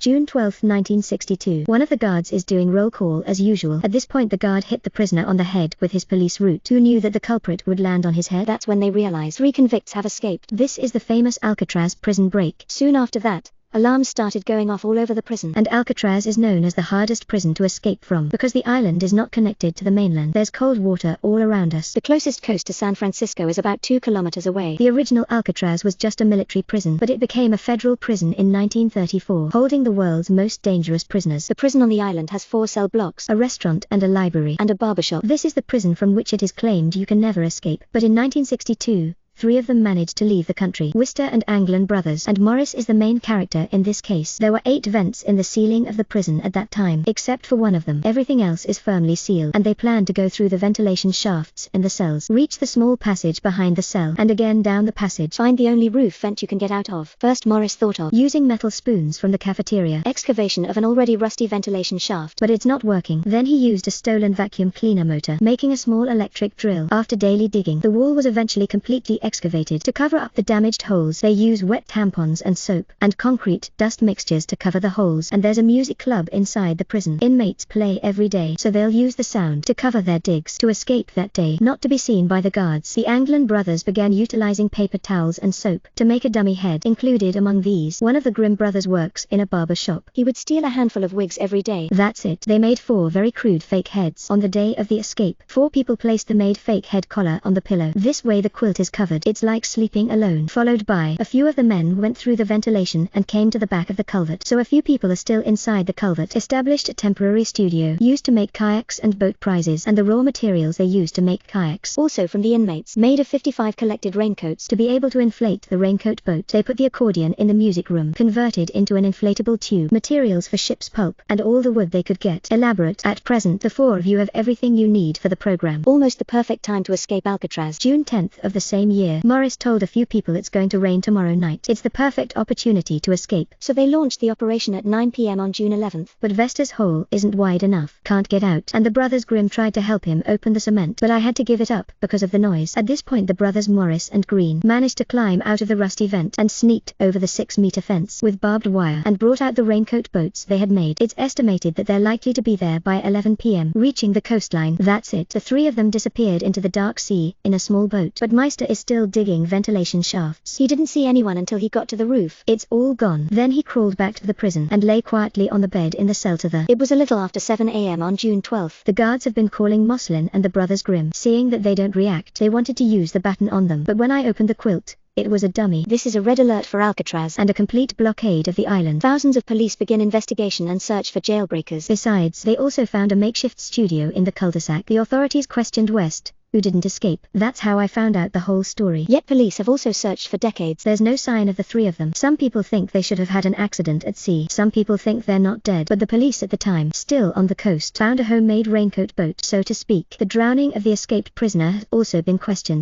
June 12, 1962. One of the guards is doing roll call as usual. At this point the guard hit the prisoner on the head with his police route. Who knew that the culprit would land on his head? That's when they realize 3 convicts have escaped. This is the famous Alcatraz prison break. Soon after that, alarms started going off all over the prison, and Alcatraz is known as the hardest prison to escape from because the island is not connected to the mainland. There's cold water all around us. The closest coast to San Francisco is about 2 kilometers away. The original Alcatraz was just a military prison, but it became a federal prison in 1934, holding the world's most dangerous prisoners. The prison on the island has 4 cell blocks, a restaurant and a library, and a barbershop. This is the prison from which it is claimed you can never escape. But in 1962, 3 of them managed to leave the country. Wister and Anglin brothers, and Morris is the main character in this case. There were 8 vents in the ceiling of the prison at that time, except for one of them. Everything else is firmly sealed, and they plan to go through the ventilation shafts in the cells, reach the small passage behind the cell, and again down the passage, find the only roof vent you can get out of. First Morris thought of using metal spoons from the cafeteria, excavation of an already rusty ventilation shaft, but it's not working. Then he used a stolen vacuum cleaner motor, making a small electric drill. After daily digging, the wall was eventually completely excavated. To cover up the damaged holes, they use wet tampons and soap, and concrete dust mixtures to cover the holes. And there's a music club inside the prison. Inmates play every day, so they'll use the sound to cover their digs. To escape that day, not to be seen by the guards, the Anglin brothers began utilizing paper towels and soap to make a dummy head. Included among these, one of the Grimm brothers works in a barber shop. He would steal a handful of wigs every day. That's it. They made 4 very crude fake heads. On the day of the escape, 4 people placed the made fake head collar on the pillow. This way the quilt is covered. It's like sleeping alone. Followed by, a few of the men went through the ventilation and came to the back of the culvert. So a few people are still inside the culvert. Established a temporary studio used to make kayaks and boat prizes, and the raw materials they used to make kayaks, also from the inmates, made of 55 collected raincoats. To be able to inflate the raincoat boat, they put the accordion in the music room, converted into an inflatable tube, materials for ship's pulp, and all the wood they could get. Elaborate. At present, the 4 of you have everything you need for the program. Almost the perfect time to escape Alcatraz. June 10th of the same year, Morris told a few people it's going to rain tomorrow night. It's the perfect opportunity to escape. So they launched the operation at 9 p.m. on June 11th. But Vester's hole isn't wide enough. Can't get out. And the brothers Grimm tried to help him open the cement, but I had to give it up because of the noise. At this point the brothers Morris and Green managed to climb out of the rusty vent and sneaked over the 6-meter fence with barbed wire and brought out the raincoat boats they had made. It's estimated that they're likely to be there by 11 p.m. reaching the coastline. That's it. The 3 of them disappeared into the dark sea in a small boat. But Meister is still digging ventilation shafts. He didn't see anyone until he got to the roof. It's all gone. Then he crawled back to the prison and lay quietly on the bed in the cell to the... It was a little after 7 a.m. on June 12th. The guards have been calling Moslin and the brothers Grimm. Seeing that they don't react, they wanted to use the baton on them. But when I opened the quilt, it was a dummy. This is a red alert for Alcatraz and a complete blockade of the island. Thousands of police begin investigation and search for jailbreakers. Besides, they also found a makeshift studio in the cul-de-sac. The authorities questioned West, who didn't escape. That's how I found out the whole story. Yet police have also searched for decades. There's no sign of the 3 of them. Some people think they should have had an accident at sea. Some people think they're not dead. But the police at the time, still on the coast, found a homemade raincoat boat, so to speak. The drowning of the escaped prisoner has also been questioned.